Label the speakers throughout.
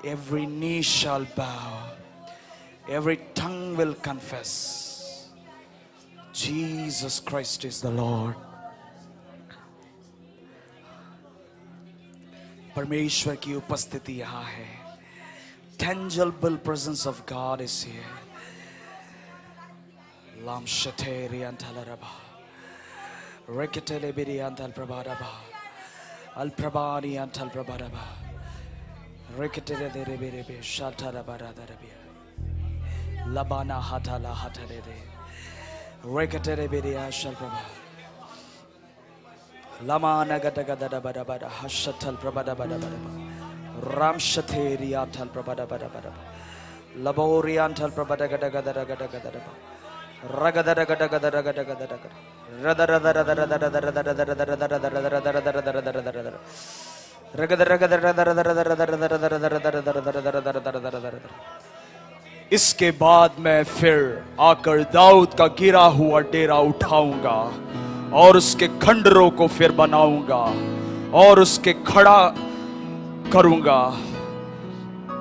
Speaker 1: Every knee shall bow, every tongue will confess Jesus Christ is the Lord. परमेश्वर की उपस्थिति यहाँ है. Tangible presence of God is here. Lam shateri antalaraba, reketele bidi antal prabharaba, al prabhani antal prabharaba, reketele de rebirebe shataraba radarabia, labana hatala hatalede, reketele bidi ashal prabha. Lama nagada gada bada bada hashatal prabada bada bada ram shateri antal prabada bada bada labori antal prabada gada gada gada gada ragada gada gada gada gada gada rada rada rada rada rada rada rada rada rada rada rada ragada ragada rada rada rada rada. इसके बाद मैं फिर आकर दाऊद का गिरा हुआ डेरा उठाऊंगा और उसके खंडरों को फिर बनाऊंगा और उसके खड़ा करूंगा,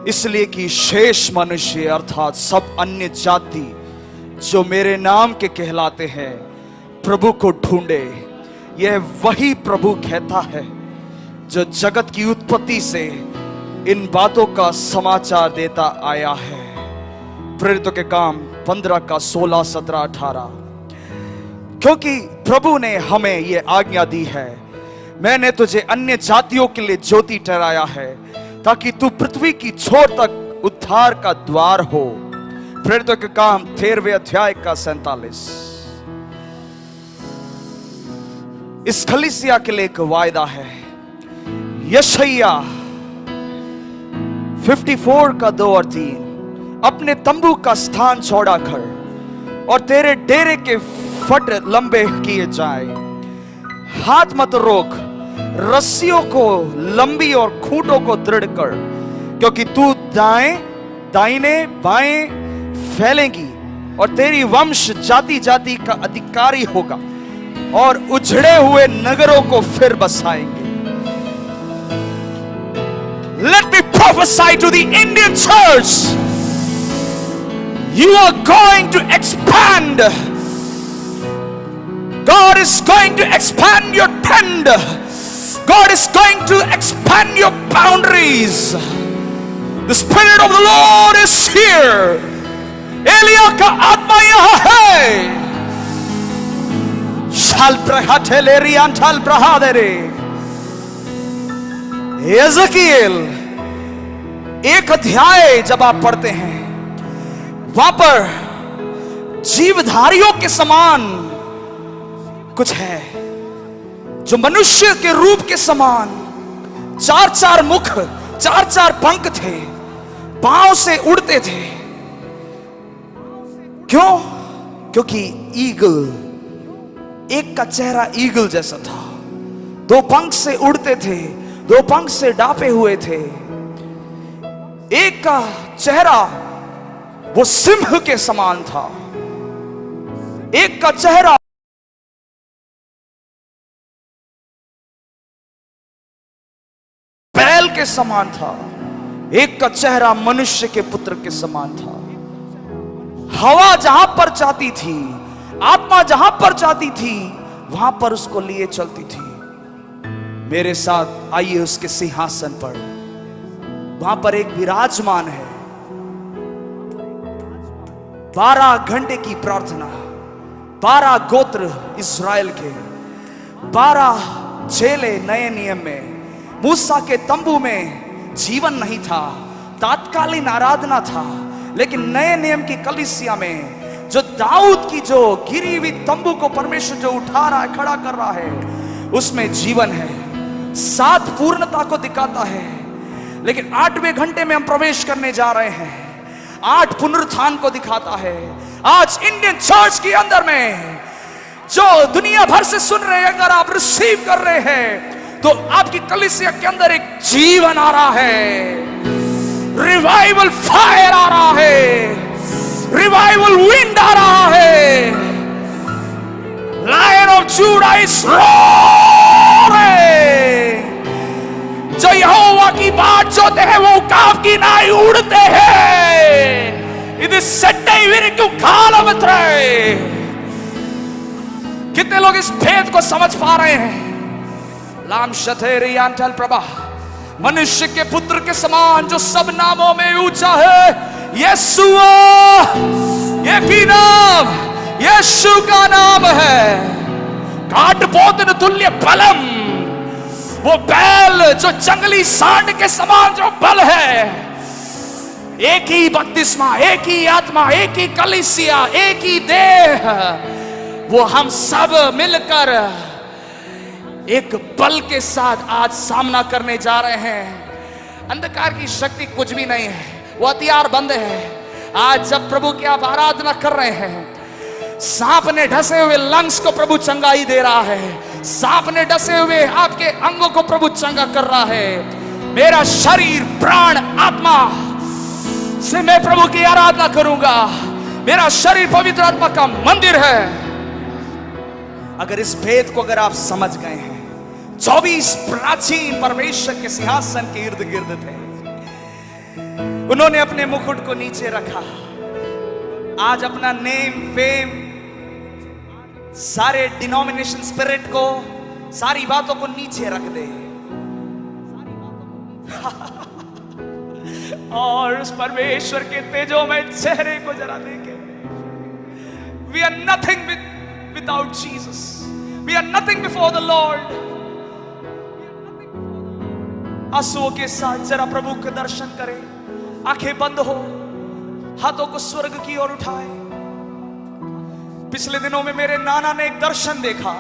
Speaker 1: इसलिए कि शेष मनुष्य अर्थात सब अन्य जाति जो मेरे नाम के कहलाते हैं प्रभु को ढूंढे. यह वही प्रभु कहता है जो जगत की उत्पत्ति से इन बातों का समाचार देता आया है. प्रेरितों के काम 15 का 16, 17, 18. क्योंकि प्रभु ने हमें यह आज्ञा दी है, मैंने तुझे अन्य जातियों के लिए ज्योति ठहराया है ताकि तू पृथ्वी की छोर तक उद्धार का द्वार हो. प्रेरितों के काम 13वें अध्याय का 47. इस कलीसिया के लिए एक वायदा है. यशायाह 54 का 2 और 3. अपने तंबू का स्थान चौड़ा कर और तेरे डेरे के फट लंबे किए जाए. हाथ मत रोक, रस्सियों को लंबी और खूंटों को दृढ़ कर, क्योंकि तू दाएं दाहिने बाएं फैलेगी और तेरी वंश जाति जाति का अधिकारी होगा और उजड़े हुए नगरों को फिर बसाएंगे. Let me prophesy to the Indian church. You are going to expand. God is going to expand your tent. God is going to expand your boundaries. The Spirit of the Lord is here. Elia का आत्मा यहाँ है. शाल प्रहाटेले रियांठाल प्रहादेरे. यज़किएल 1 अध्याय जब आप पढ़ते हैं, वहां पर जीवधारियों के समान कुछ है जो मनुष्य के रूप के समान 4-4 मुख 4-4 पंख थे, पांव से उड़ते थे. क्यों? क्योंकि ईगल, एक का चेहरा ईगल जैसा था, 2 पंख से उड़ते थे, 2 पंख से डापे हुए थे. एक का चेहरा वो सिंह के समान था, एक का चेहरा बैल के समान था, एक का चेहरा मनुष्य के पुत्र के समान था. हवा जहां पर चाहती थी, आत्मा जहां पर चाहती थी, वहां पर उसको लिए चलती थी. मेरे साथ आइए उसके सिंहासन पर. वहां पर एक विराजमान है. 12 घंटे की प्रार्थना, 12 गोत्र इस्राएल के, 12 चेले नए नियम में. मूसा के तंबू में जीवन नहीं था, तात्कालीन आराधना था, लेकिन नए नियम की कलीसिया में जो दाऊद की जो गिरी हुई तंबू को परमेश्वर जो उठा रहा है, खड़ा कर रहा है, उसमें जीवन है. 7 पूर्णता को दिखाता है, लेकिन 8वें घंटे में हम प्रवेश करने जा रहे हैं. 8 पुनरुत्थान को दिखाता है. आज इंडियन चर्च के अंदर में जो दुनिया भर से सुन रहे हैं, अगर आप रिसीव कर रहे हैं तो आपकी कलीसिया के अंदर एक जीवन आ रहा है. रिवाइवल फायर आ रहा है, रिवाइवल विंड आ रहा है. Lion of Judah is roaring. जो यहोवा की बात जोते हैं वो कांपते ആർക്കിനായി ഉടുത്തെ ഹേ ഇത് सट्टे विरिक्कु कालम त्रय। कितने लोग इस भेद को समझ पा रहे हैं? लाम शतेरी अंतल प्रभा, मनुष्य के पुत्र के समान जो सब नामों में ऊंचा है यीशुआ, एक ही नाम यीशु का नाम है। काट पोतन तुल्य बलम, वो बैल जो जंगली सांड के समान जो बल है। एक ही बपतिस्मा, एक ही आत्मा, एक ही कलीसिया, एक ही देह, वो हम सब मिलकर एक बल के साथ आज सामना करने जा रहे हैं। अंधकार की शक्ति कुछ भी नहीं है, वो हथियार बंद है। आज जब प्रभु की आप आराधना कर रहे हैं, सांप ने ढसे हुए लंग्स को प्रभु चंगाई दे रहा है, सांप ने ढसे हुए आपके अंगों को प्रभु चंगा कर रहा है। मेरा शरीर, प्राण, आत्मा से मैं प्रभु की आराधना करूंगा। मेरा शरीर पवित्र आत्मा का मंदिर है। अगर इस भेद को अगर आप समझ गए हैं, 24 प्राचीन परमेश्वर के सिंहासन के इर्द गिर्द थे, उन्होंने अपने मुकुट को नीचे रखा। आज अपना नेम फेम, सारे डिनोमिनेशन स्पिरिट को, सारी बातों को नीचे रख दे और उस परमेश्वर के तेजोमय चेहरे को जरा देखे। We are nothing without Jesus. We are nothing before the Lord. आंसुओं के साथ जरा प्रभु के दर्शन करें। आंखें बंद हो, हाथों को स्वर्ग की ओर उठाए। पिछले दिनों में मेरे नाना ने एक दर्शन देखा।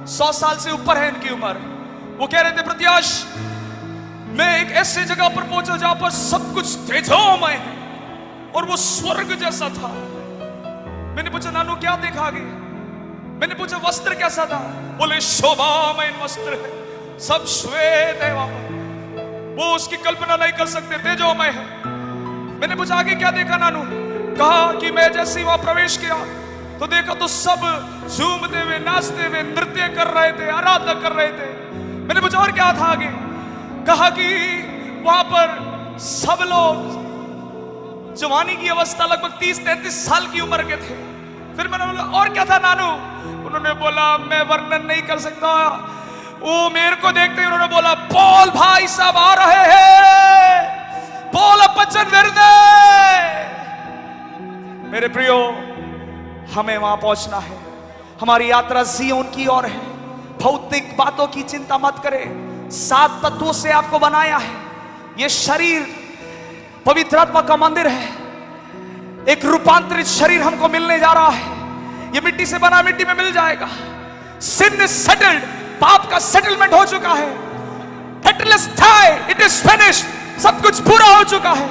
Speaker 1: 100 साल से ऊपर है इनकी उम्र। वो कह रहे थे, प्रत्याश मैं एक ऐसे जगह पर पहुंचा जहां पर सब कुछ तेजोमय है और वो स्वर्ग जैसा था। मैंने पूछा, नानू क्या देखा आगे? मैंने पूछा, वस्त्र कैसा था? बोले शोभामय वस्त्र है, सब श्वेत है वहां पर, वो उसकी कल्पना नहीं कर सकते, तेजोमय है। मैंने पूछा आगे क्या देखा नानू? कहा कि मैं जैसे ही वहां प्रवेश किया तो देखा तो सब झूमते हुए, नाचते हुए, नृत्य कर रहे थे, आराधना कर रहे थे। मैंने पूछा और क्या था आगे? कहा कि वहां पर सब लोग जवानी की अवस्था लगभग 30-33 साल की उम्र के थे। फिर मैंने बोला और क्या था नानू? उन्होंने बोला मैं वर्णन नहीं कर सकता। वो मेरे को देखते ही उन्होंने बोला, बोल भाई साहब आ रहे हैं, बोल बच्चन विरदे। मेरे प्रियो, हमें वहां पहुंचना है। हमारी यात्रा सिय्योन की ओर है। भौतिक बातों की चिंता मत करें। 7 तत्वों से आपको बनाया है। यह शरीर पवित्र आत्मा का मंदिर है। एक रूपांतरित शरीर हमको मिलने जा रहा है। यह मिट्टी से बना मिट्टी में मिल जाएगा। सिन इज सेटल्ड, पाप का सेटलमेंट हो चुका है। इट इज फिनिश्ड, सब कुछ पूरा हो चुका है।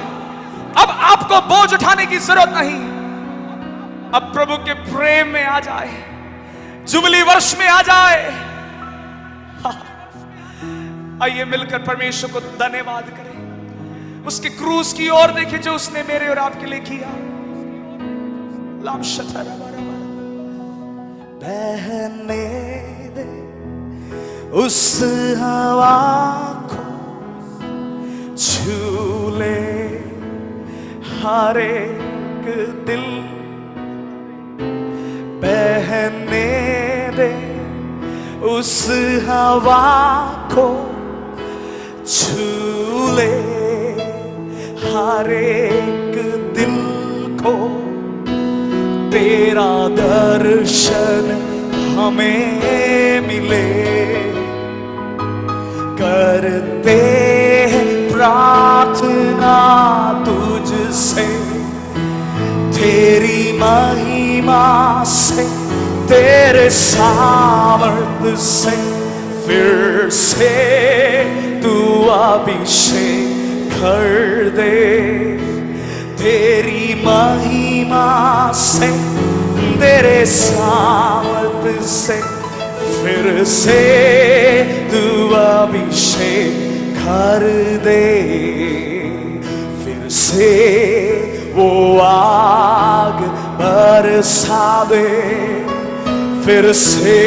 Speaker 1: अब आपको बोझ उठाने की जरूरत नहीं। अब प्रभु के प्रेम में आ जाए, जुबली वर्ष में आ जाए। आइए मिलकर परमेश्वर को धन्यवाद करें, उसके क्रूस की ओर देखें जो उसने मेरे और आपके लिए किया। बहने दे उस हवा को, झूले हर एक दिल। बहने दे उस हवा को, झूले हर एक दिल को। तेरा दर्शन हमें मिले, करते प्रार्थना तुझसे। तेरी महिमा से, तेरे सामर्थ्य से फिर से तू अभिषेक कर दे। तेरी महिमा से, तेरे सामर्थ्य से फिर से तू अभिषेक कर दे। फिर से वो आग बरसा दे, फिर से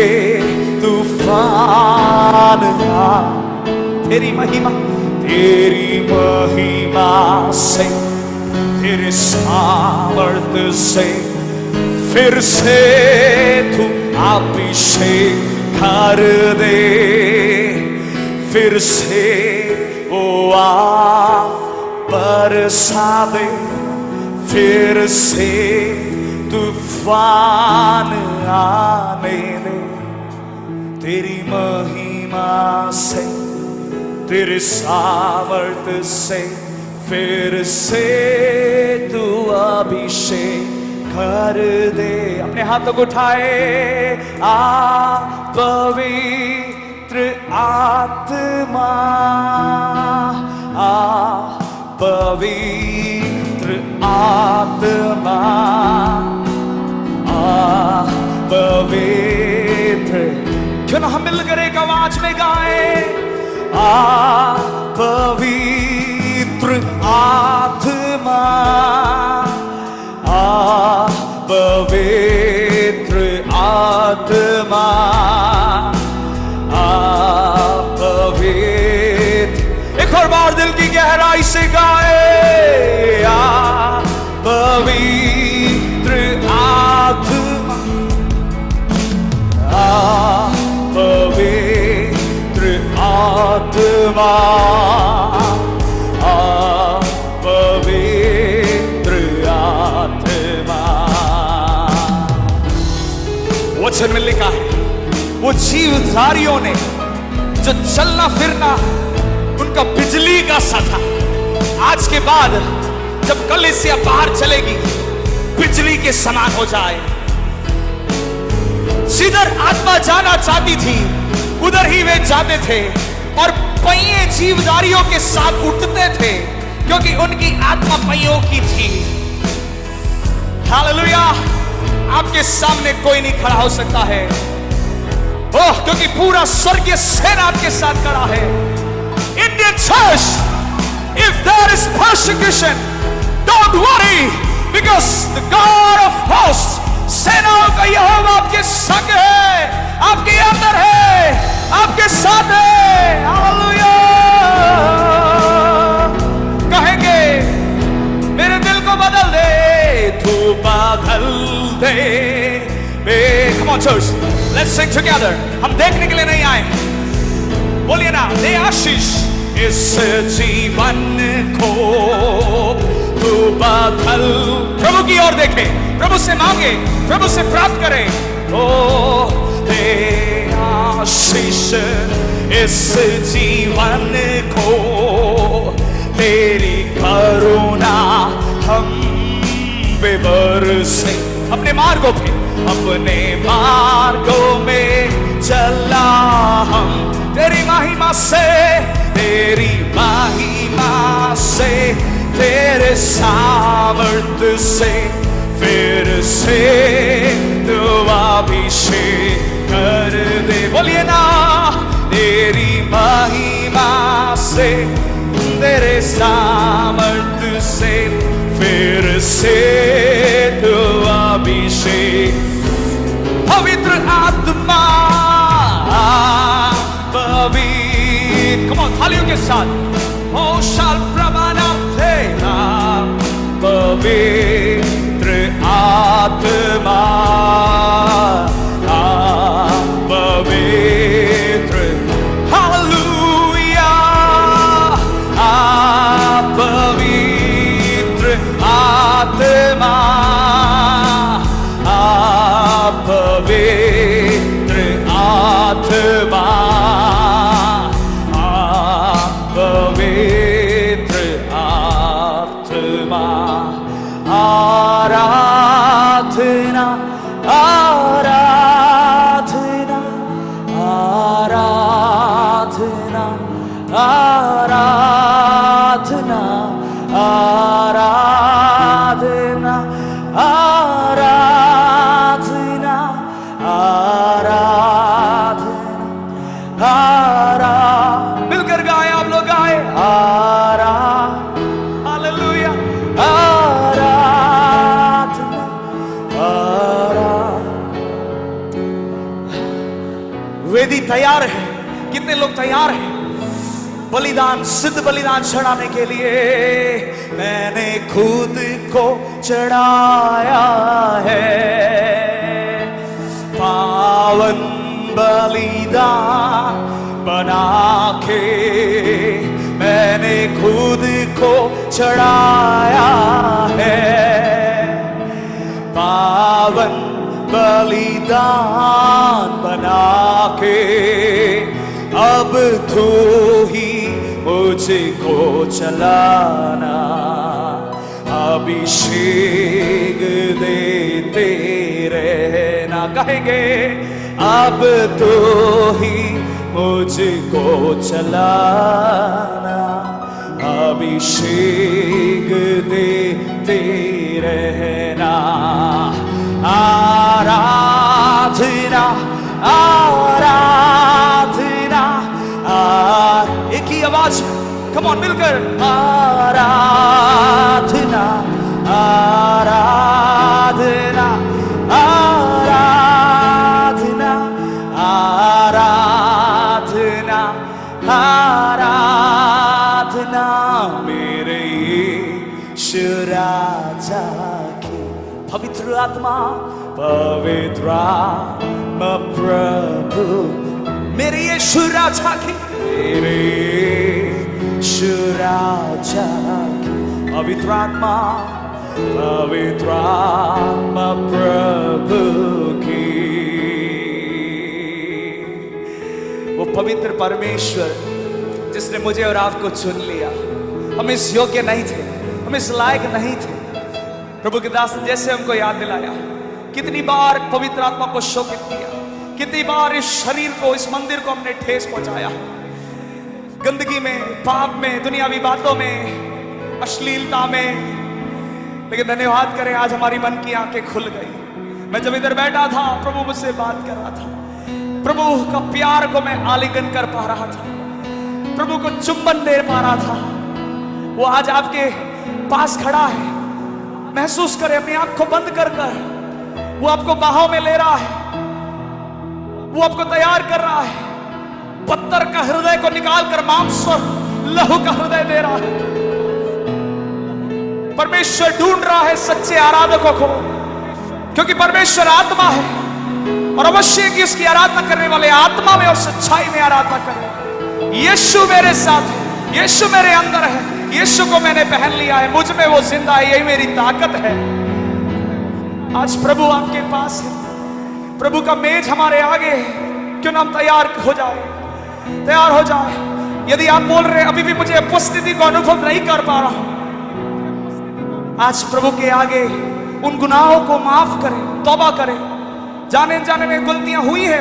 Speaker 1: तूफान आ। तेरी महिमा, तेरी महिमा से, तेरे सामर्थ्य से फिर से तू अभिषेक कर दे, फिर से वो बरसा दे, फिर से तूफान आने दे। तेरी महिमा से, तेरे सामर्थ्य से फिर से तू अभिषेक कर दे। अपने हाथों को उठाए। पवित्र आत्मा, पवित्र आत्मा, पवित्र। क्यों ना हम मिलकर एक आवाज में गाए। पवित्र आत्मा, पवित्र आत्मा, पवित्र। एक और बार दिल की गहराई से गाए। पवित्र आत्मा, पवित्र आत्मा, पवित्र आत्मा। वचन में लिखा है वो जीवधारियों ने जो चलना फिरना उनका बिजली का सा था, आज के बाद जब कलीसिया बाहर चलेगी बिजली के समान हो जाए। जिधर आत्मा जाना चाहती थी उधर ही वे जाते थे और पहिए जीवधारियों के साथ उठते थे क्योंकि उनकी आत्मा पहियों की थी। हालेलुया। आपके सामने कोई नहीं खड़ा हो सकता है, ओह, क्योंकि पूरा स्वर्गीय सेना आपके साथ खड़ा है। Indian church, if there is persecution, don't worry, because the God of hosts, सेनाओं का यहोवा आपके संग है, आपके अंदर है, आपके साथ है। हालेलुया। कहेंगे मेरे दिल को बदल दे, तू बदल दे। Come on church, let's sing together. हम देखने के लिए नहीं आए, बोलिए ना, दे आशीष इस जीवन को तू बदल। प्रभु की ओर देखे, प्रभु से मांगे, प्रभु से प्राप्त करे। ओ दे आशीष इस जीवन को, तेरी करुणा हम पे बरसे। अपने मार्गों पे, अपने मार्गों में चला हम, तेरी महिमा से, तेरी महिमा से, तेरे सामर्थ्य से फिर से तू अभिषेक कर दे। बोलिए ना, तेरी महिमा से, तेरे सामर्थ्य से फिर से तू अभिषेक। पवित्र आत्मा, पवित्र, कम ऑन थालियों के साथ, ओ शाल प्रमाणा तेरा पवित्र आत्मा, पवित्र। हालेलुया। पवित्र आत्मा, पवित्र आत्मा, पवित्र आत्मा। आराधना, आराधना, आराधना, आराधना, आराधना, आराधना, आराधना। मिलकर गाए, आप लोग गाए। हालेलुया। आराधना, वेदी तैयार है। कितने लोग तैयार हैं? बलिदान, सिद्ध बलिदान चढ़ाने के लिए मैंने खुद को चढ़ाया है। पावन बलिदान बना के मैंने खुद को चढ़ाया है। पावन बलिदान बना के अब तू ही मुझको चलाना। अभिषेक देते रहना, कहेंगे अब तो ही मुझको चलाना। अभिषेक देते रहना। आराधना आराधना एक ही आवाज, कम ऑन मिलकर, आराधना आराधना आराधना आराधना आराधना मेरे यीशु राजा की। पवित्र आत्मा, पवित्र आत्मा प्रभु मेरे यीशु राजा की, मेरे यीशु राजा की। पवित्र आत्मा, पवित्र आत्मा प्रभु की। वो पवित्र परमेश्वर जिसने मुझे और आपको चुन लिया। हम इस योग्य नहीं थे, हम इस लायक नहीं थे। प्रभु के दास ने जैसे हमको याद दिलाया, कितनी बार पवित्र आत्मा को शोकित किया, कितनी बार इस शरीर को, इस मंदिर को हमने ठेस पहुंचाया, गंदगी में, पाप में, दुनियावी बातों में, अश्लीलता में। लेकिन धन्यवाद करें, आज हमारी मन की आंखें खुल गई। मैं जब इधर बैठा था, प्रभु मुझसे बात कर रहा था, प्रभु का प्यार को मैं आलिंगन कर पा रहा था, प्रभु को चुंबन दे पा रहा था। वो आज आपके पास खड़ा है। महसूस करें, अपनी आंख को बंद कर कर वो आपको बाहों में ले रहा है, वो आपको तैयार कर रहा है। पत्थर का हृदय को निकाल कर मांस और लहू का हृदय दे रहा है। परमेश्वर ढूंढ रहा है सच्चे आराधकों को, क्योंकि परमेश्वर आत्मा है और अवश्य कि उसकी आराधना करने वाले आत्मा में और सच्चाई में आराधना करें। यीशु मेरे साथ है, यीशु मेरे अंदर है, यीशु को मैंने पहन लिया है, मुझ में वो जिंदा है, यही मेरी ताकत है। आज प्रभु आपके पास है, प्रभु का मेज हमारे आगे है। क्यों ना हम तैयार हो जाए, तैयार हो जाए। यदि आप बोल रहे हैं अभी भी मुझे उपस्थिति को अनुभव नहीं कर पा रहा हूं, आज प्रभु के आगे उन गुनाहों को माफ करें, तौबा करें। जाने जाने में गलतियां हुई है,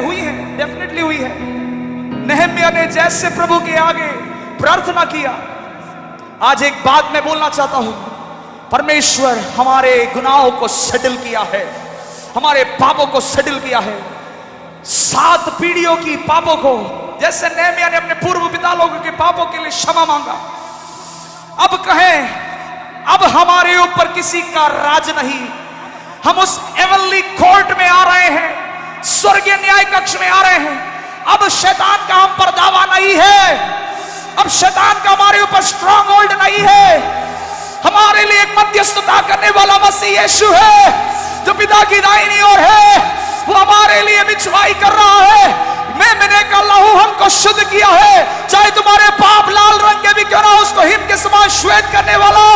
Speaker 1: डेफिनेटली हुई है। नहम्याह ने जैसे प्रभु के आगे प्रार्थना किया, आज एक बात मैं बोलना चाहता हूं, परमेश्वर हमारे गुनाहों को सेटल किया है, हमारे पापों को सेटल किया है। 7 पीढ़ियों की पापों को, जैसे नहम्याह ने अपने पूर्व पिता लोगों के पापों के लिए क्षमा मांगा, अब कहें अब हमारे ऊपर किसी का राज नहीं। हम उस हेवनली कोर्ट में आ रहे हैं, स्वर्गीय न्याय कक्ष में आ रहे हैं। अब शैतान का हम पर दावा नहीं है, अब शैतान का हमारे ऊपर स्ट्रॉन्ग होल्ड नहीं है। हमारे लिए एक मध्यस्थता करने वाला मसीह यीशु है, जो पिता की दाहिनी ओर है। वो हमारे लिए बिचवाई कर रहा है। मैंने का लहू हमको शुद्ध किया है, चाहे तुम्हारे पाप लाल रंग के भी क्यों ना, उसको हिम के समान श्वेत करने वाला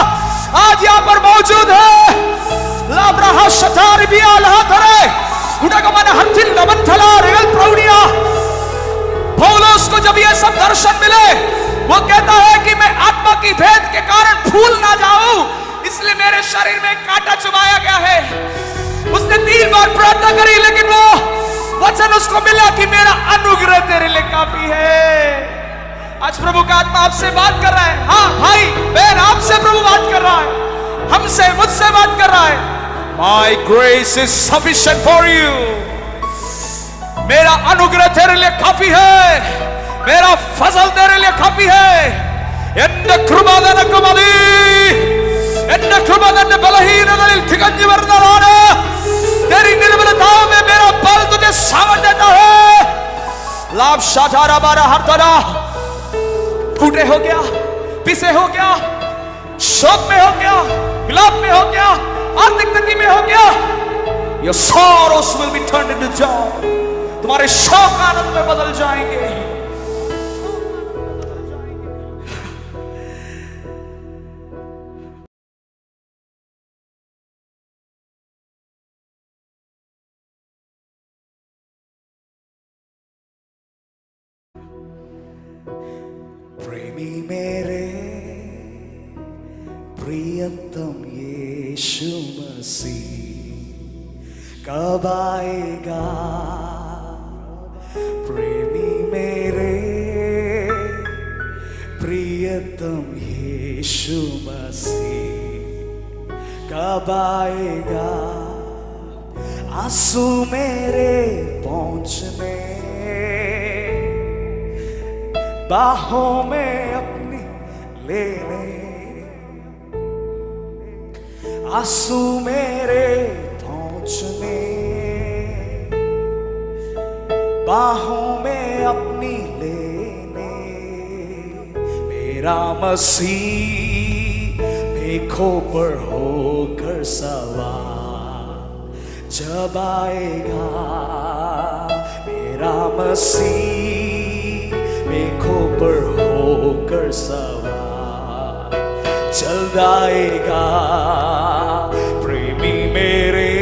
Speaker 1: आज यहाँ पर मौजूद है। लाब्राहा शतार भी आल्हा करे उठा को मैंने हथिन लबन थला रेल प्रौढ़िया। पौलुस को जब ये सब दर्शन मिले, वो कहता है कि मैं आत्मा की भेद के कारण फूल ना जाऊं, इसलिए मेरे शरीर में कांटा चुभाया गया है। उसने 3 बार प्रार्थना करी, लेकिन वो वचन उसको मिला कि मेरा अनुग्रह तेरे लिए काफी है। आज प्रभु का आत्मा आपसे बात कर रहा है। हाँ भाई बहन, आपसे प्रभु बात कर रहा है, हमसे, मुझसे बात कर रहा है। My grace is sufficient for you. मेरा अनुग्रह तेरे लिए काफी है, मेरा फजल तेरे लिए काफी है। എന്റെ കൃപ നിനക്ക് മതി, എന്റെ കൃപ നിന്റെ ബലഹീനതയിൽ തികഞ്ഞു വരുന്നതാണ്। तेरी निर्बलताओं में मेरा बल तुझे सामर्थ देता है। लाभ शाठारा बारा हर तरह टूटे हो गया, पिसे हो गया, शोक में हो गया, विलाप में हो गया, आर्थिक तंगी में हो गया, your sorrows will be turned into joy. तुम्हारे शोक आनंद में बदल जाएंगे। प्रेमी मेरे प्रियतम यीशु मसीह कब आएगा? प्रेमी मेरे प्रियतम यीशु मसीह कब आएगा? आंसू मेरे पहुंचने बाहों में अपनी लेने, आंसू मेरे पहुंचने बाहों में अपनी लेने, मेरा मसीह मेघों पर होकर सवार जब आएगा, मेरा मसीह मेघों पर होकर सवार चल आएगा। प्रेमी मेरे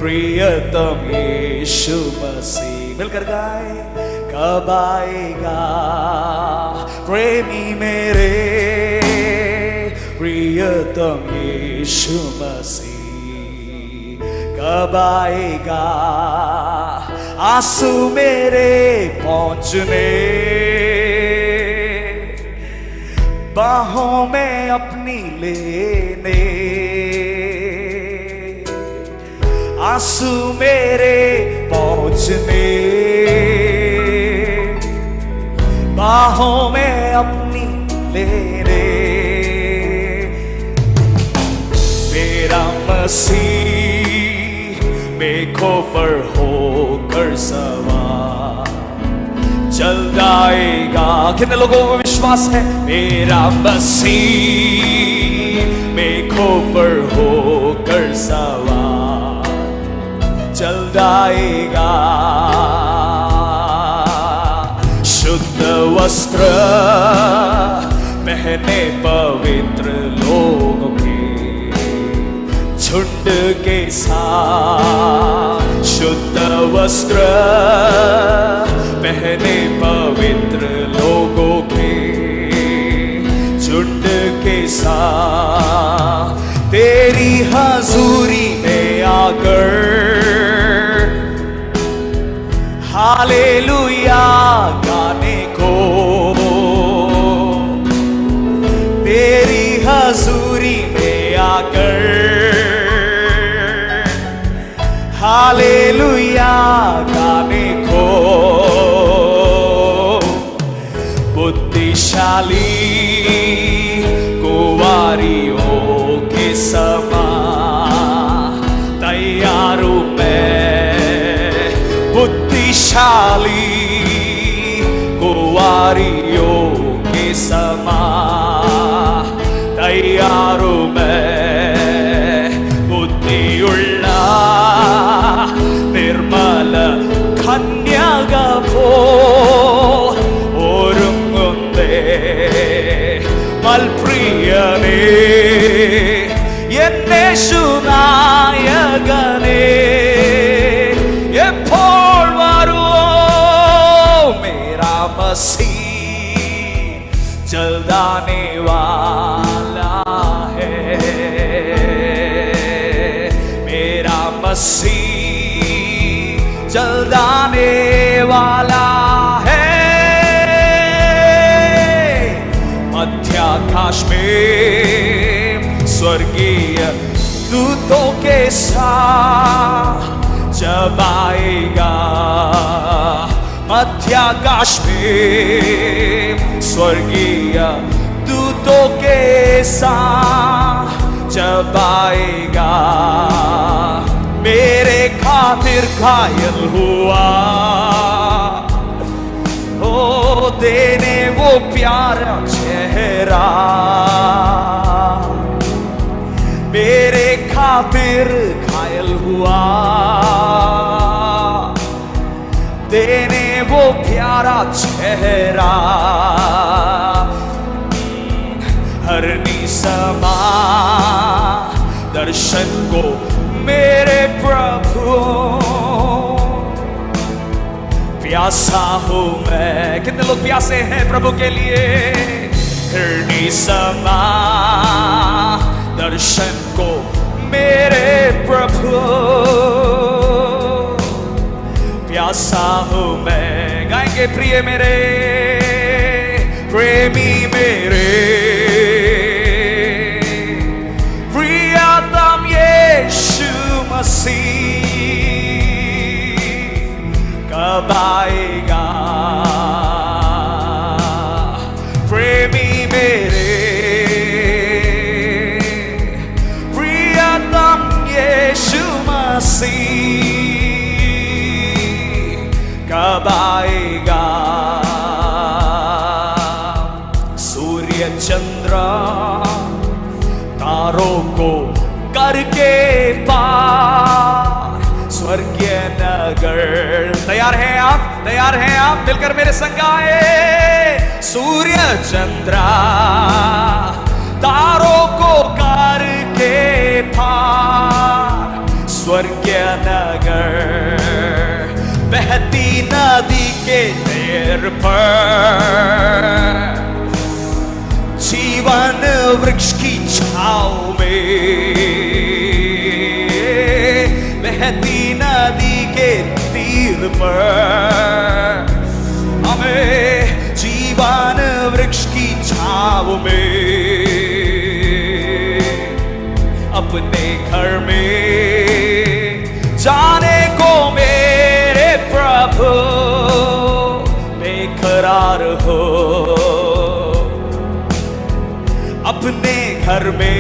Speaker 1: प्रियतम यीशु मसीह, मिलकर गाए, कब आएगा? प्रेमी मेरे प्रियतम यीशु मसीह कब आएगा? आंसू मेरे पहुंचने बाहों में अपनी लेने, आंसू मेरे पहुंचने बाहों में अपनी लेने, मेरा मसीह मेघों पर होकर सवार चल आएगा। कितने लोगों को विश्वास है? मेरा मसीह मेघों पर होकर सवार चल आएगा। शुद्ध वस्त्र पहने पवित्र लोगों के झुंड के साथ, शुद्ध वस्त्र पहने पवित्र लोगों के झुंड के साथ, तेरी हजूरी में आकर हालेलुया गाने को, तेरी हजूरी में आकर हालेलुया गाने को, बुद्धिशाली कुंवारियों के समान तैयार मैं, बुद्धिशाली कुंवारियों के समान तैयार मैं, बुद्धियुल्ला निर्मल कन्यागा पो ഒരുങ്ങുന്നേ മൽപ്രിയനേ യേശുനായകനേ എപ്പോൾ വരുമോ मेरा मसीह जल्द आने वाला है, मेरा मसीह जल्द आने वाला है। मध्याकाश में स्वर्गीय दूतों के साथ जब आएगा, मध्याकाश में स्वर्गीय दूतों के साथ जब आएगा, मेरे खातिर घायल हुआ ओ देने वो वो प्यारा चेहरा मेरे खातिर घायल हुआ, देने वो प्यारा चेहरा हर निसमा दर्शन को मेरे प्रभु। प्यासा हूं मैं, कितने लोग प्यासे हैं प्रभु के लिए? हर निसमा दर्शन को मेरे प्रभु। प्यासा हूं मैं, गाएंगे प्रिय मेरे, प्रेमी मेरे, प्रियतम यीशु मसीह कब आएगा? प्रेमी मेरे, प्रियतम यीशु मसीह कब आएगा? सूर्य चंद्र तारों को करके पार स्वर्गीय नगर। तैयार हैं आप? तैयार हैं आप? मिलकर मेरे संग गाए। सूर्य चंद्र तारों को करके पार स्वर्गीय नगर, बहती नदी के तीर पर जीवन वृक्ष की छांव में, बहती नदी के तीर पर हमें जीवन वृक्ष की छांव में अपने घर में जाने को मेरे प्रभु बेकरार हो। अपने घर में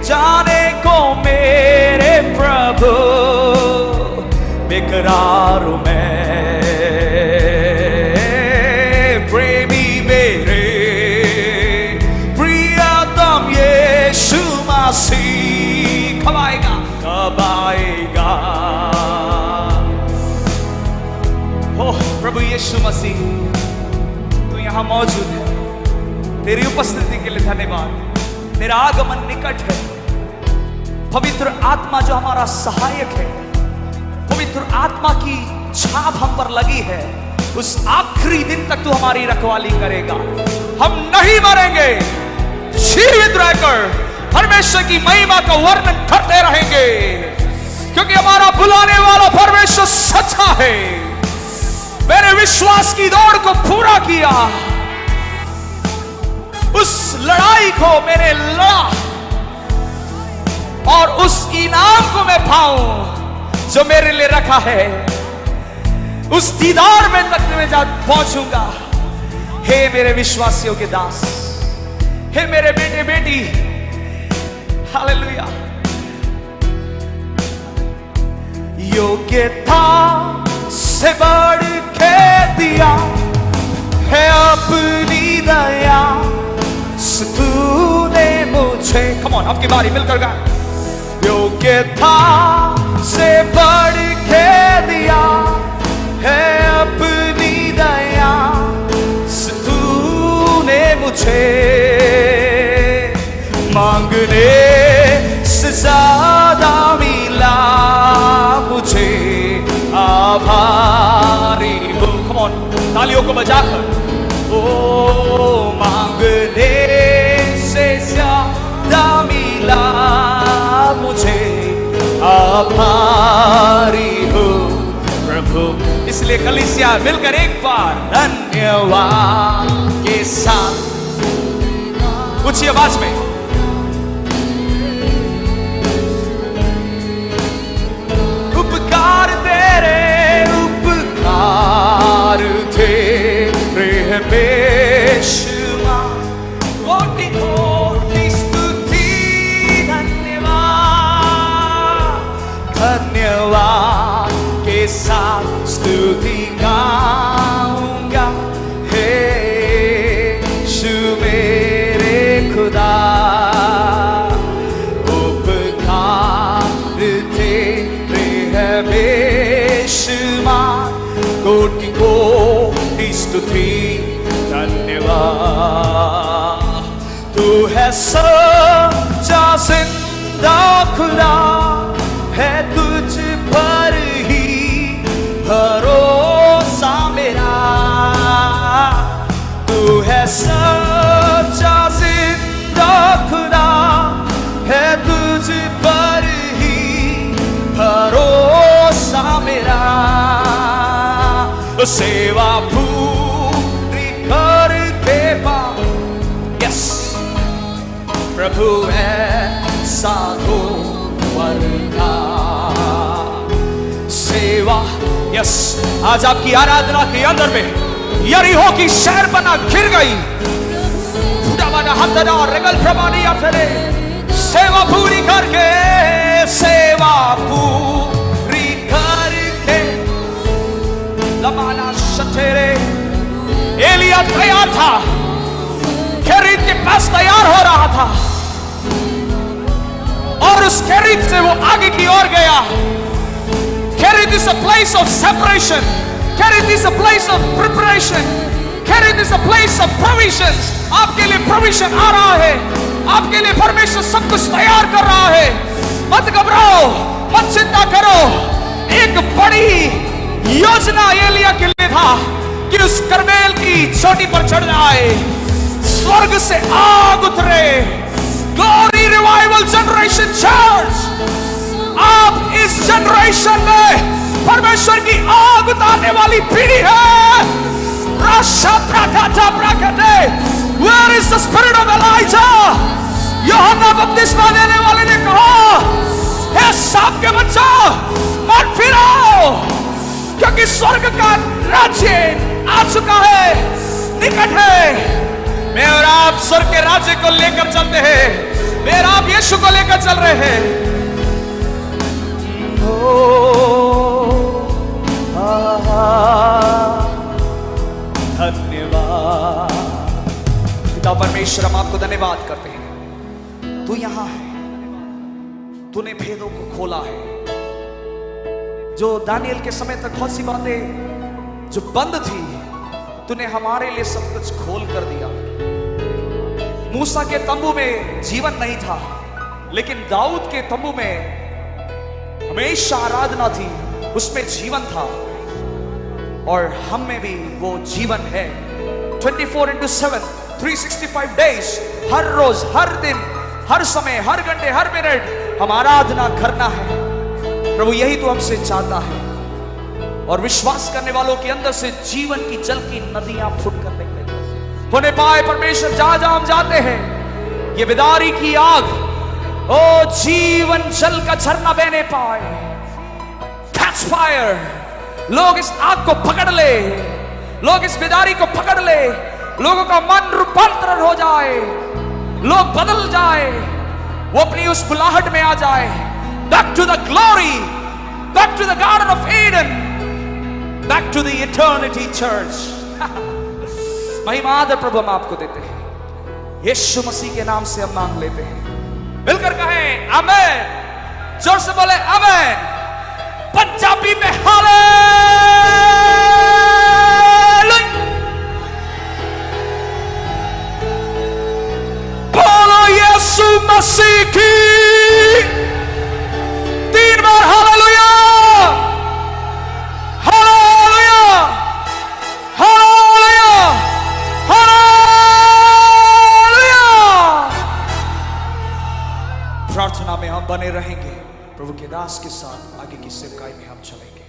Speaker 1: जाने को मेरे प्रभु बेकरार मैं। प्रेमी मेरे, प्रियतम यीशु मसीह कब आएगा? कब आएगा? ओह प्रभु यीशु मसीह, तू यहां मौजूद है। तेरी उपस्थिति के लिए धन्यवाद। तेरा आगमन निकट है। पवित्र आत्मा जो हमारा सहायक है, पवित्र आत्मा की छाप हम पर लगी है, उस आखिरी दिन तक तू हमारी रखवाली करेगा। हम नहीं मरेंगे, जीवित रहकर परमेश्वर की महिमा का वर्णन करते रहेंगे, क्योंकि हमारा बुलाने वाला परमेश्वर सच्चा है। मेरे विश्वास की दौड़ को पूरा किया, उस लड़ाई को मैंने लड़ा और उस इनाम को मैं पाऊं जो मेरे लिए रखा है। उस दीदार में तक मैं पहुंचूंगा। हे मेरे विश्वासियों के दास, हे मेरे बेटे बेटी, हालेलुया। योग्यता से बढ़ के दिया है अपनी दया, तूने मुझे, कम ऑन आपकी बारी, मिलकर गा। योग्यता से बढ़ के दिया है अपनी दया, तूने मुझे मांगने से ज्यादा मिला, मुझे आभारी हो। कम ऑन तालियों को बजाकर, ओ मांगने से ज्यादा मिला, मुझे आभारी हो प्रभु। इसलिए कलीसिया मिलकर एक बार धन्यवाद के साथ ऊंची आवाज में, उपकार तेरे, उपकार तेरे बेशुमार, कोटि कोटि स्तुति धन्यवाद, धन्यवाद के साथ स्तुति गाऊंगा। हे है सच्चा जिंदा खुदा, है तुझ पर ही भरोसा मेरा। तू है सच्चा जिंदा खुदा, है तुझ पर ही भरोसा मेरा। सेवा पूरी करके पा, यस प्रभु ऐसा तो वरना। सेवा, यस आज आपकी आराधना के अंदर में यरीहो की शहर बना घिर गई। सेवा पूरी करके, सेवा पूरी करके लमाना शतेरे। एलिया तैयार था, खेरीत के पास तैयार हो रहा था, और उस खेरीत से वो आगे की ओर गया। Kerith is a place of separation, Kerith is a place of preparation, Kerith is a place of provisions. आपके लिए प्रोविजन आ रहा है, आपके लिए परमेश्वर सब कुछ तैयार कर रहा है। मत घबराओ, मत चिंता करो। एक बड़ी योजना एलिया के लिए था कि उस करमेल की चोटी पर चढ़ जाए, स्वर्ग से आग उतरे। ग्लोरी रिवाइवल जनरेशन चर्च, आप इस जनरेशन में परमेश्वर की आग उतारने वाली पीढ़ी है। राशा प्राकाटा प्राकटे, where is the spirit of Elijah? यूहन्ना बपतिस्मा देने वाले ने कहा, हे सांप के बच्चा, मत फिरो, क्योंकि स्वर्ग का राज्य आ चुका है, निकट है। मैं और आप स्वर्ग के राज्य को लेकर चलते हैं, मैं और आप यीशु को लेकर चल रहे हैं। धन्यवाद पिता परमेश्वर, हम आपको धन्यवाद करते हैं। तू यहां है, तूने भेदों को खोला है। जो दानियल के समय तक बहुत सी बातें जो बंद थी, तूने हमारे लिए सब कुछ खोल कर दिया। मूसा के तंबू में जीवन नहीं था, लेकिन दाऊद के तंबू में हमेशा आराधना थी, उसमें जीवन था, और हम में भी वो जीवन है। 24/7 365 डेज, हर रोज, हर दिन, हर समय, हर घंटे, हर मिनट हम आराधना करना है। प्रभु यही तो हमसे चाहता है, और विश्वास करने वालों के अंदर से जीवन की जल की नदियां फूट कर निकले होने पाए। परमेश्वर जहां जहां हम जाते हैं, ये बेदारी की आग, ओ जीवन जल का झरना बहने पाए। कैच फायर, लोग इस आग को पकड़ ले, लोग इस बेदारी को पकड़ ले, लोगों का मन रूपांतरण हो जाए, लोग बदल जाए, वो अपनी उस बुलाहट में आ जाए। Back to the glory, back to the Garden of Eden, back to the eternity church. महिमा आदर प्रभु हम आपको देते हैं, यीशु मसीह के नाम से हम मांग लेते हैं। मिलकर कहें आमेन, जोर से बोले आमेन। पंजाबी में हालेलुया, बोलो यीशु मसीह की। तीन बार हालेलुया, हालेलुया, हालेलुया, हालेलुया। प्रार्थना में हम बने रहेंगे, प्रभु के दास के साथ आगे की सेवकाई में हम चलेंगे।